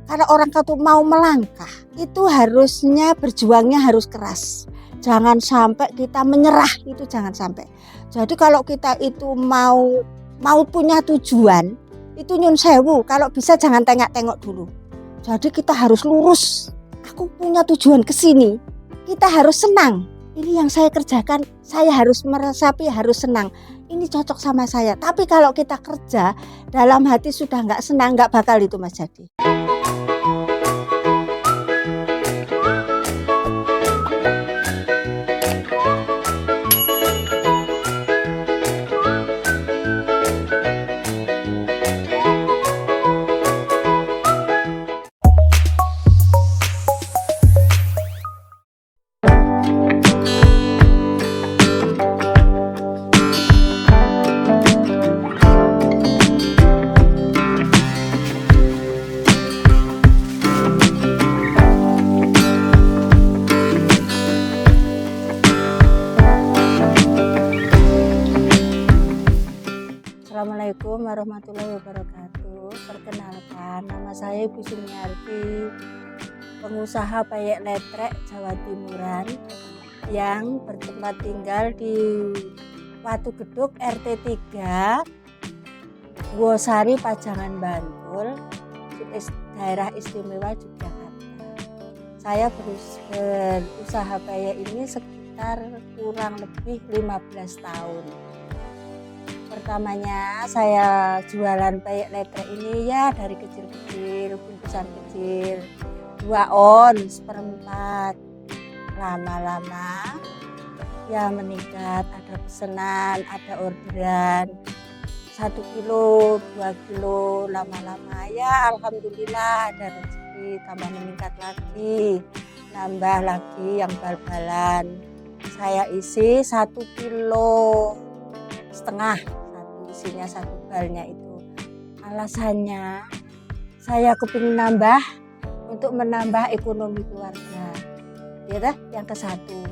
Karena orang itu mau melangkah, itu harusnya berjuangnya harus keras. Jangan sampai kita menyerah, itu jangan sampai. Jadi kalau kita itu mau punya tujuan, itu nyun sewu, kalau bisa jangan tengok-tengok dulu. Jadi kita harus lurus. Aku punya tujuan ke sini. Kita harus senang. Ini yang saya kerjakan, saya harus meresapi, harus senang. Ini cocok sama saya. Tapi kalau kita kerja dalam hati sudah nggak senang, nggak bakal itu Mas jadi. Assalamualaikum warahmatullahi wabarakatuh. Perkenalkan, nama saya Ibu Sumiarti, pengusaha payek letrek Jawa Timuran yang bertempat tinggal di Watu Geduk RT 3 Wosari Pajangan Bantul, daerah istimewa Yogyakarta. Saya berusaha payek ini sekitar kurang lebih 15 tahun. Pertamanya saya jualan payek letrek ini ya dari kecil-kecil, bungkusan kecil, 2 on, 1/4. Lama-lama ya meningkat, ada pesanan, ada orderan 1 kilo, 2 kilo, lama-lama ya alhamdulillah ada rezeki, tambah meningkat lagi, nambah lagi yang bal-balan. Saya isi 1,5 kilo, isinya 1 balnya itu. Alasannya saya kepingin nambah untuk menambah ekonomi keluarga, ya yang ke satu.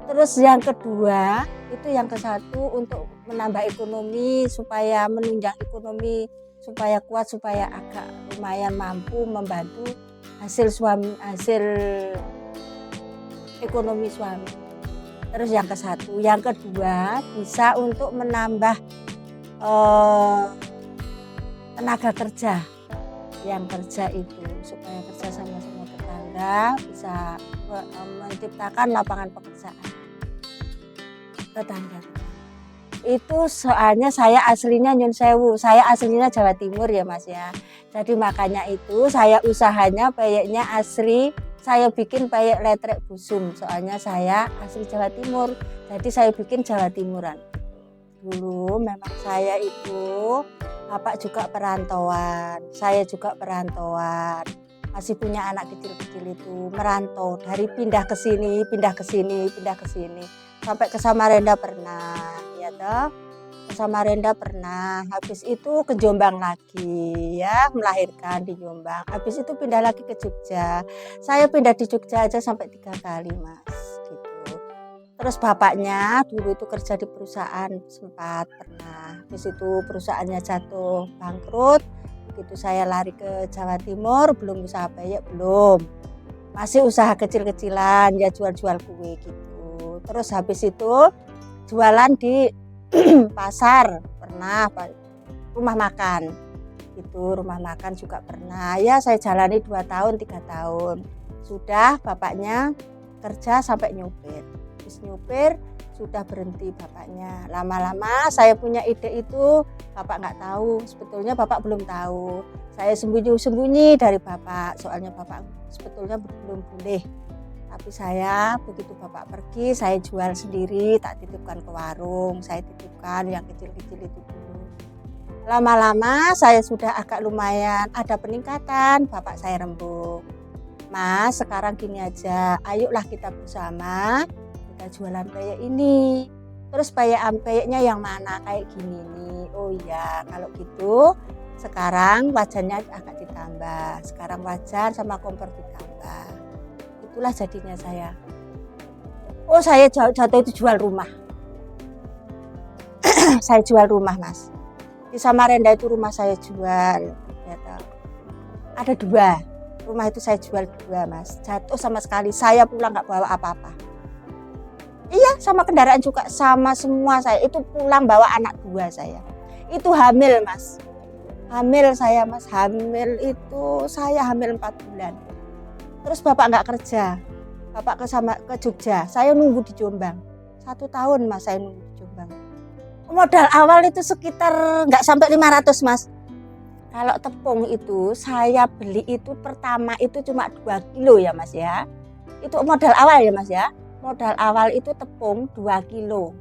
Terus yang kedua itu yang ke satu untuk menambah ekonomi supaya menunjang ekonomi, supaya kuat, supaya agak lumayan mampu membantu hasil ekonomi suami. Terus yang ke satu, yang kedua bisa untuk menambah tenaga kerja yang kerja itu, supaya kerja sama-sama tetangga bisa menciptakan lapangan pekerjaan tetangga. Itu soalnya saya aslinya Nyun Sewu, saya aslinya Jawa Timur ya Mas ya. Jadi makanya itu saya usahanya payeknya asli, saya bikin payek letrek busung, soalnya saya asli Jawa Timur, jadi saya bikin Jawa Timuran. Dulu memang saya itu, bapak juga perantauan, saya juga perantauan, masih punya anak kecil-kecil itu merantau dari pindah ke sini, pindah ke sini, pindah ke sini, sampai ke Samarinda pernah, ya toh, ke Samarinda pernah, habis itu ke Jombang lagi, ya melahirkan di Jombang, habis itu pindah lagi ke Jogja, saya pindah di Jogja aja sampai 3 kali Mas. Terus bapaknya dulu itu kerja di perusahaan, sempat pernah. Di situ perusahaannya jatuh bangkrut. Begitu saya lari ke Jawa Timur, belum usaha payek, belum. Masih usaha kecil-kecilan, ya jual-jual kue gitu. Terus habis itu jualan di pasar, pernah, rumah makan. Itu rumah makan juga pernah. Ya saya jalani 2 tahun, 3 tahun. Sudah bapaknya kerja sampai nyupir. Nyupir sudah berhenti bapaknya. Lama-lama saya punya ide itu, bapak nggak tahu, sebetulnya bapak belum tahu. Saya sembunyi-sembunyi dari bapak, soalnya bapak sebetulnya belum boleh. Tapi saya begitu bapak pergi, saya jual sendiri, tak titipkan ke warung, saya titipkan yang kecil-kecil itu dulu. Lama-lama saya sudah agak lumayan ada peningkatan, bapak saya rembuk. Mas, sekarang gini aja, ayolah kita bersama, kita jualan payek ini. Terus payeknya yang mana, kayak gini nih. Oh iya, kalau gitu sekarang wajannya agak ditambah. Sekarang wajan sama kompor ditambah. Itulah jadinya saya. Oh, saya jatuh itu jual rumah. Saya jual rumah Mas. Di Samarinda itu rumah saya jual. Ya, ada 2. Rumah itu saya jual 2 Mas, jatuh sama sekali, saya pulang nggak bawa apa-apa. Iya, sama kendaraan juga, sama semua saya, itu pulang bawa anak 2 saya. Itu hamil Mas, hamil saya Mas, hamil itu saya hamil 4 bulan. Terus bapak nggak kerja, bapak ke Jogja, saya nunggu di Jombang. 1 tahun Mas saya nunggu di Jombang. Modal awal itu sekitar nggak sampai 500 Mas. Kalau tepung itu saya beli itu pertama itu cuma 2 kilo ya Mas ya. Itu modal awal ya Mas ya. Modal awal itu tepung 2 kilo.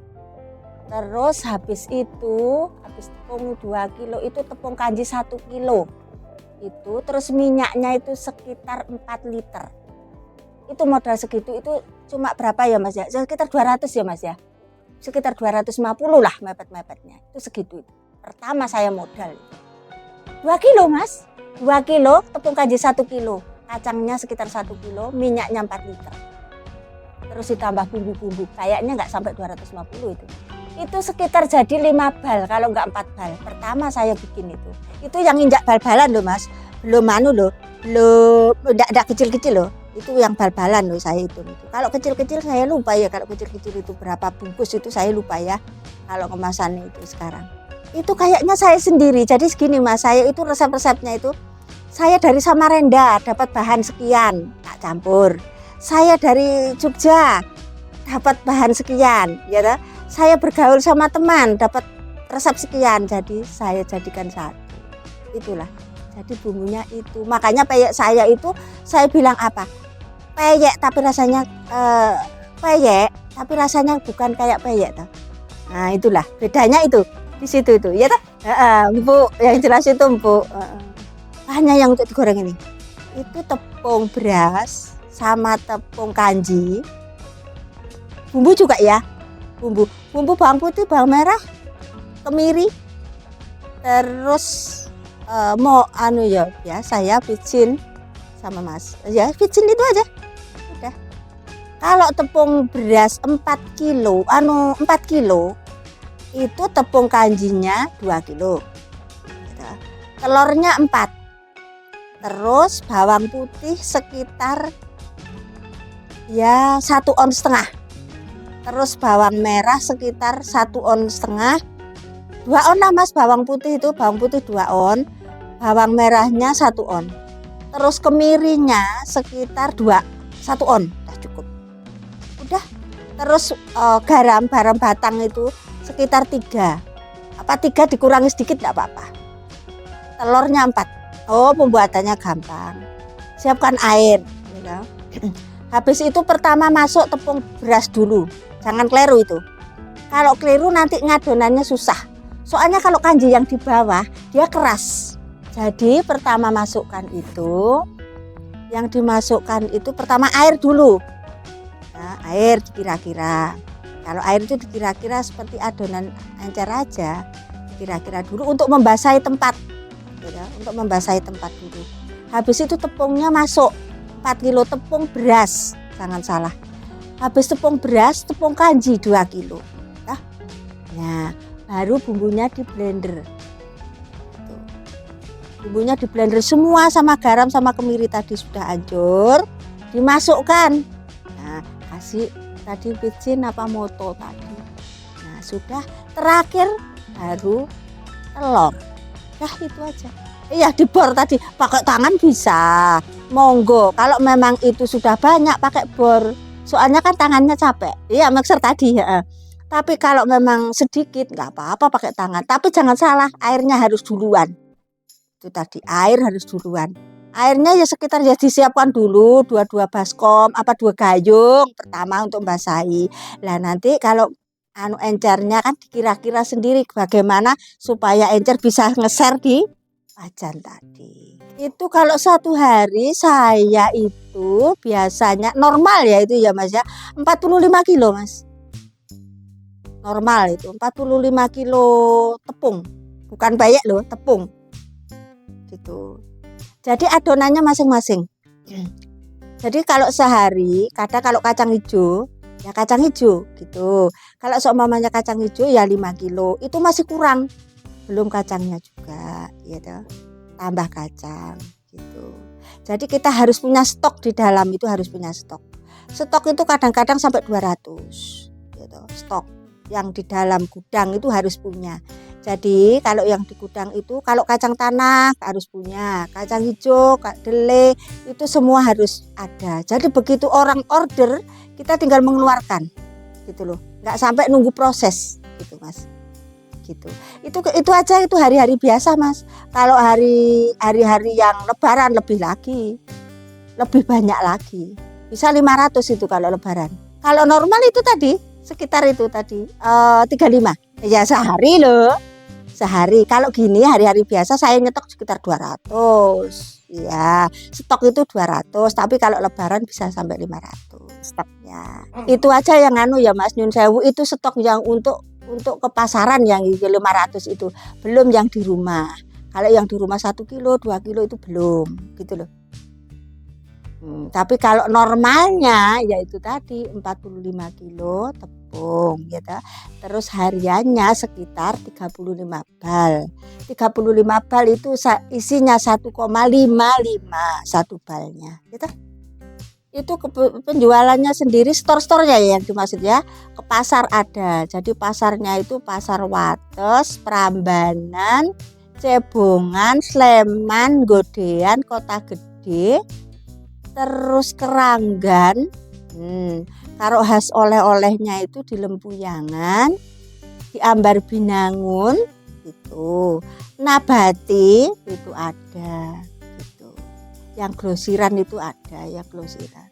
Terus habis tepung 2 kilo itu tepung kanji 1 kilo. Itu terus minyaknya itu sekitar 4 liter. Itu modal segitu itu cuma berapa ya Mas ya? Sekitar 200 ya Mas ya. Sekitar 250 lah mepet-mepetnya. Itu segitu. Pertama saya modal 2 kilo Mas. 2 kilo tepung kanji 1 kilo. Kacangnya sekitar 1 kilo, minyaknya 4 liter. Terus ditambah bumbu-bumbu, kayaknya nggak sampai 250 itu. Itu sekitar jadi 5 bal, kalau nggak 4 bal. Pertama saya bikin itu. Itu yang injak bal-balan loh Mas. Belum enggak kecil-kecil loh. Itu yang bal-balan loh saya itu. Kalau kecil-kecil saya lupa ya, kalau kecil-kecil itu berapa bungkus itu saya lupa ya. Kalau kemasannya itu sekarang. Itu kayaknya saya sendiri. Jadi segini Mas, saya itu resep-resepnya itu saya dari Samarinda dapat bahan sekian, tak campur. Saya dari Jogja dapat bahan sekian, ya toh. Saya bergaul sama teman dapat resep sekian, jadi saya jadikan satu. Itulah. Jadi bumbunya itu. Makanya peyek saya itu saya bilang apa? Peyek tapi rasanya peyek tapi rasanya bukan kayak peyek toh. Nah, itulah bedanya itu. Di situ itu, ya toh? Empuk, yang jelas itu empuk. Bahannya yang untuk digoreng ini. Itu tepung beras sama tepung kanji, bumbu juga ya, bumbu bawang putih, bawang merah, kemiri, terus mau ya biasa ya vicin sama Mas, ya vicin itu aja udah. Kalau tepung beras 4 kilo, 4 kilo itu tepung kanjinya 2 kilo, telurnya 4, terus bawang putih sekitar ya 1,5 ons, terus bawang merah sekitar 1,5 ons, 2 on lah Mas bawang putih itu, bawang putih 2 on, bawang merahnya 1 on, terus kemirinya sekitar 1 on, udah cukup, udah. Terus garam batang itu sekitar 3 dikurangi sedikit enggak apa-apa, telurnya 4. Pembuatannya gampang, siapkan air gitu. Habis itu pertama masuk tepung beras dulu, jangan keliru itu. Kalau keliru nanti ngadonannya susah. Soalnya kalau kanji yang di bawah dia keras. Jadi pertama masukkan itu, yang dimasukkan itu pertama air dulu. Nah, air dikira-kira. Kalau air itu dikira-kira seperti adonan encer aja, dikira-kira dulu untuk membasahi tempat. Ya, untuk membasahi tempat dulu. Habis itu tepungnya masuk. 4 kilo tepung beras, jangan salah. Habis tepung beras, tepung kanji 2 kilo. Nah, baru bumbunya di blender. Bumbunya di blender semua sama garam sama kemiri tadi sudah hancur, dimasukkan. Nah, kasih tadi vicin apa moto tadi. Nah, sudah terakhir baru telur. Itu aja. Iya, dibor tadi pakai tangan bisa, monggo. Kalau memang itu sudah banyak pakai bor, soalnya kan tangannya capek. Iya, mixer tadi ya. Tapi kalau memang sedikit nggak apa-apa pakai tangan. Tapi jangan salah, airnya harus duluan. Itu tadi air harus duluan. Airnya ya sekitar ya disiapkan dulu 2 baskom 2 gayung pertama untuk membasahi. Lah nanti kalau encernya kan dikira-kira sendiri bagaimana supaya encer bisa ngeser di wajan tadi. Itu kalau 1 hari saya itu biasanya normal ya itu ya Mas ya 45 kilo Mas. Normal itu 45 kilo tepung. Bukan peyek loh, tepung. Gitu. Jadi adonannya masing-masing. Jadi kalau sehari, kalau kacang hijau ya kacang hijau gitu. Kalau seumpamanya kacang hijau ya 5 kilo, itu masih kurang. Belum kacangnya juga, gitu. Tambah kacang gitu. Jadi kita harus punya stok di dalam itu, harus punya stok. Stok itu kadang-kadang sampai 200 gitu. Stok yang di dalam gudang itu harus punya. Jadi kalau yang di gudang itu, kalau kacang tanah harus punya, kacang hijau, kedelai itu semua harus ada. Jadi begitu orang order, kita tinggal mengeluarkan gitu loh. Nggak sampai nunggu proses gitu Mas. Gitu. Itu aja, itu hari-hari biasa Mas. Kalau hari-hari yang lebaran lebih lagi. Lebih banyak lagi. Bisa 500 itu kalau lebaran. Kalau normal itu tadi sekitar itu tadi 35. Ya sehari loh. Sehari. Kalau gini hari-hari biasa saya nyetok sekitar 200. Ya, stok itu 200, tapi kalau lebaran bisa sampai 500 stoknya. Itu aja yang ya Mas, nyun sewu, itu stok yang untuk ke pasaran yang 500 itu. Belum yang di rumah. Kalau yang di rumah 1 kilo, 2 kilo itu belum, gitu loh. Tapi kalau normalnya yaitu tadi 45 kilo tepung gitu. Terus hariannya sekitar 35 bal. 35 bal itu isinya 1,55 satu balnya gitu. Itu penjualannya sendiri, store-storenya yang dimaksud ya. Ke pasar ada. Jadi pasarnya itu Pasar Wates, Prambanan, Cebongan, Sleman, Godean, Kota Gede, terus Keranggan. Kalau khas oleh-olehnya itu di Lempuyangan, di Ambar Binangun itu, Nabati itu ada gitu. Yang grosiran itu ada, yang grosiran.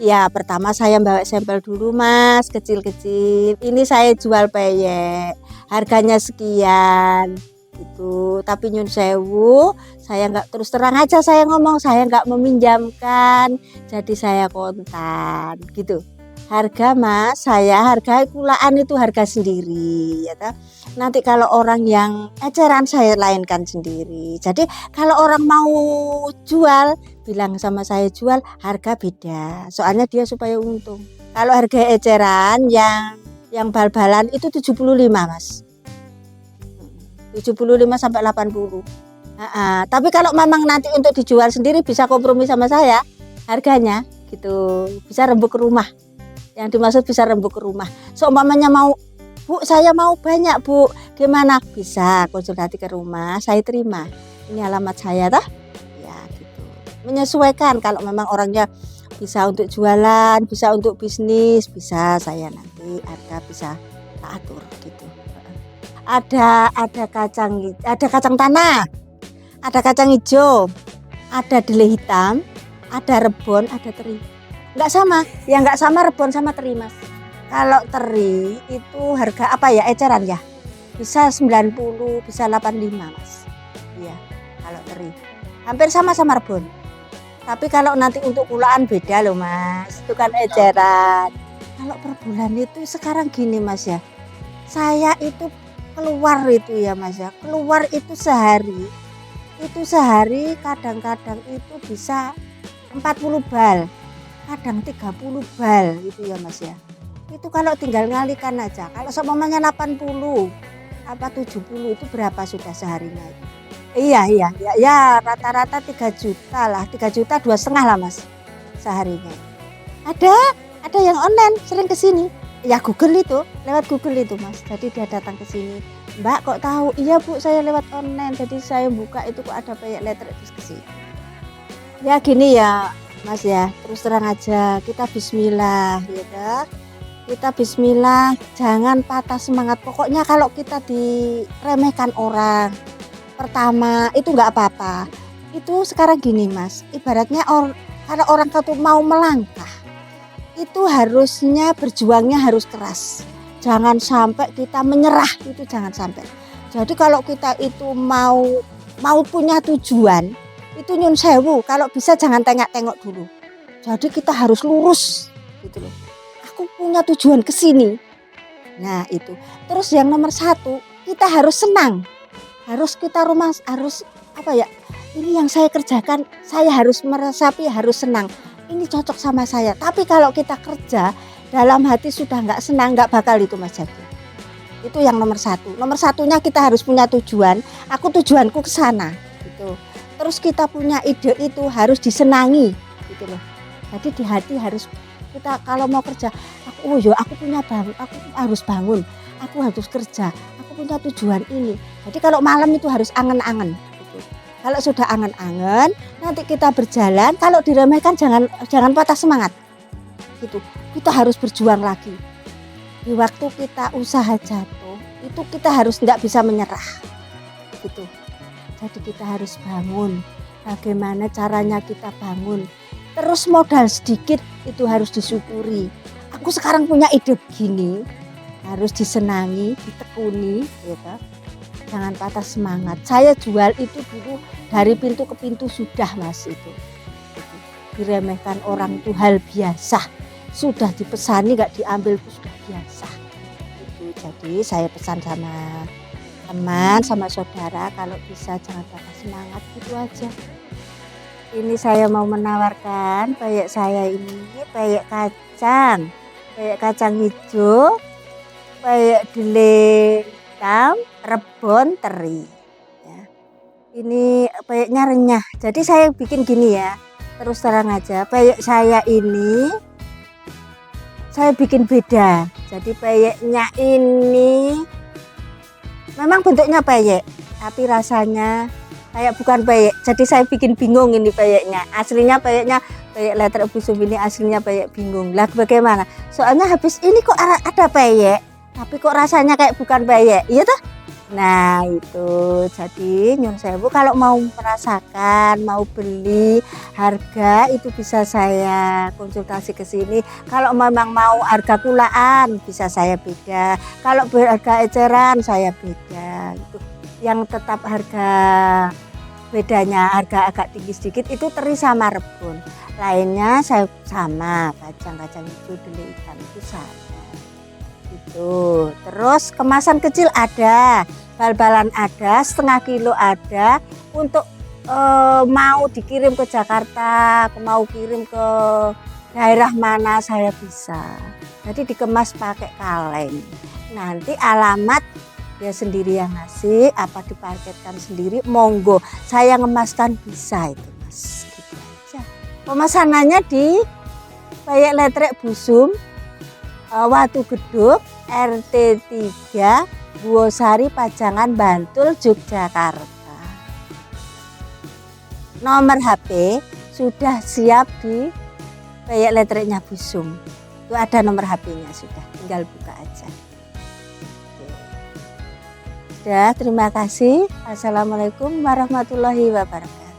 Ya pertama saya bawa sampel dulu Mas, kecil-kecil. Ini saya jual peyek, harganya sekian gitu. Tapi nyun sewu, saya nggak, terus terang aja saya ngomong, saya nggak meminjamkan, jadi saya kontan gitu. Harga Mas, saya harga kulaan itu harga sendiri ya ta? Nanti kalau orang yang eceran saya lainkan sendiri. Jadi kalau orang mau jual, bilang sama saya jual, harga beda. Soalnya dia supaya untung. Kalau harga eceran yang bal-balan itu 75 Mas. 75 sampai 80. Tapi kalau memang nanti untuk dijual sendiri bisa kompromi sama saya harganya gitu. Bisa rembuk ke rumah. Yang dimaksud bisa rembuk ke rumah. Seumpamanya mau, Bu, saya mau banyak Bu, gimana? Bisa konsultasi ke rumah, saya terima. Ini alamat saya toh? Ya gitu. Menyesuaikan kalau memang orangnya bisa untuk jualan, bisa untuk bisnis, bisa saya nanti harga bisa tak atur gitu. Ada kacang tanah, ada kacang hijau, ada delai hitam, ada rebon, ada teri. Enggak sama, yang enggak sama rebon sama teri Mas. Kalau teri itu harga apa ya, eceran ya, bisa 90, bisa 85 Mas. Iya, kalau teri hampir sama rebon. Tapi kalau nanti untuk kulaan beda loh Mas, itu kan eceran. Kalau per bulan itu sekarang gini Mas ya, saya itu keluar itu ya Mas ya, keluar itu sehari kadang-kadang itu bisa 40 bal, kadang 30 bal itu ya Mas ya. Itu kalau tinggal ngalikan aja, kalau seumpamanya 80 apa 70 itu berapa sudah seharinya itu. Iya, rata-rata 3 juta lah, 3 juta 2,5 lah Mas seharinya. Ada yang online sering kesini. Ya Google itu, lewat Google itu Mas. Jadi dia datang ke sini. Mbak kok tahu? Iya Bu, saya lewat online. Jadi saya buka itu kok ada peyek letter terus ke sini. Ya gini ya Mas ya, terus terang aja, kita bismillah ya. Kita bismillah, jangan patah semangat. Pokoknya kalau kita diremehkan orang pertama itu nggak apa-apa. Itu sekarang gini Mas, ibaratnya kalau orang itu mau melangkah, itu harusnya berjuangnya harus keras. Jangan sampai kita menyerah, itu jangan sampai. Jadi kalau kita itu mau punya tujuan, itu nyun sewu, kalau bisa jangan tengok-tengok dulu. Jadi kita harus lurus gitu loh. Aku punya tujuan ke sini. Nah, itu. Terus yang nomor 1, kita harus senang. Harus apa ya? Ini yang saya kerjakan, saya harus meresapi, harus senang. Ini cocok sama saya. Tapi kalau kita kerja dalam hati sudah nggak senang, nggak bakal itu Mas jadi. Itu yang nomor 1. Nomor 1-nya kita harus punya tujuan. Aku tujuanku ke sana gitu. Terus kita punya ide itu harus disenangi gitu loh. Jadi di hati harus kita kalau mau kerja, aku harus bangun, aku harus kerja, aku punya tujuan ini. Jadi kalau malam itu harus angen-angen gitu. Kalau sudah angen-angen, nanti kita berjalan, kalau diremehkan jangan patah semangat. Gitu. Kita harus berjuang lagi. Di waktu kita usaha jatuh, itu kita harus nggak bisa menyerah. Gitu. Jadi kita harus bangun. Bagaimana caranya kita bangun? Terus modal sedikit itu harus disyukuri. Aku sekarang punya ide begini, harus disenangi, ditekuni, gitu. Jangan patah semangat. Saya jual itu dulu dari pintu ke pintu sudah Mas itu. Diremehkan orang itu hal biasa. Sudah dipesani nggak diambil itu sudah biasa. Itu jadi saya pesan sama teman, sama saudara, kalau bisa jangan patah semangat, gitu aja. Ini saya mau menawarkan peyek saya ini, peyek kacang hijau, peyek dele hitam, rebon teri. Ya. Ini peyeknya renyah. Jadi saya bikin gini ya, terus terang aja. Peyek saya ini saya bikin beda. Jadi peyeknya ini memang bentuknya peyek, tapi rasanya kayak bukan peyek. Jadi saya bikin bingung ini peyeknya. Aslinya peyeknya peyek letrek busum, ini aslinya peyek bingung. Lah bagaimana? Soalnya habis ini kok ada peyek, tapi kok rasanya kayak bukan peyek, iya toh? Nah itu, jadi nyun sewu kalau mau merasakan, mau beli harga itu bisa saya konsultasi ke sini. Kalau memang mau harga kulaan bisa saya beda. Kalau harga eceran saya beda. Itu yang tetap harga bedanya harga agak tinggi sedikit itu teri sama rebun. Lainnya saya sama, kacang hijau dele hitam itu sama. Itu. Terus kemasan kecil ada, bal-balan ada, setengah kilo ada. Untuk mau dikirim ke Jakarta, mau kirim ke daerah mana saya bisa. Jadi dikemas pakai kaleng. Nanti alamat dia sendiri yang ngasih, apa diparkirkan sendiri, monggo. Saya ngemaskan bisa itu Mas. Gitu aja. Pemesanannya di peyek letrek busum, Watu Geduk, RT 3, Buosari, Pajangan, Bantul, Yogyakarta. Nomor HP sudah siap di peyek letreknya busum. Itu ada nomor HP-nya sudah, tinggal buka aja. Sudah, terima kasih. Assalamualaikum warahmatullahi wabarakatuh.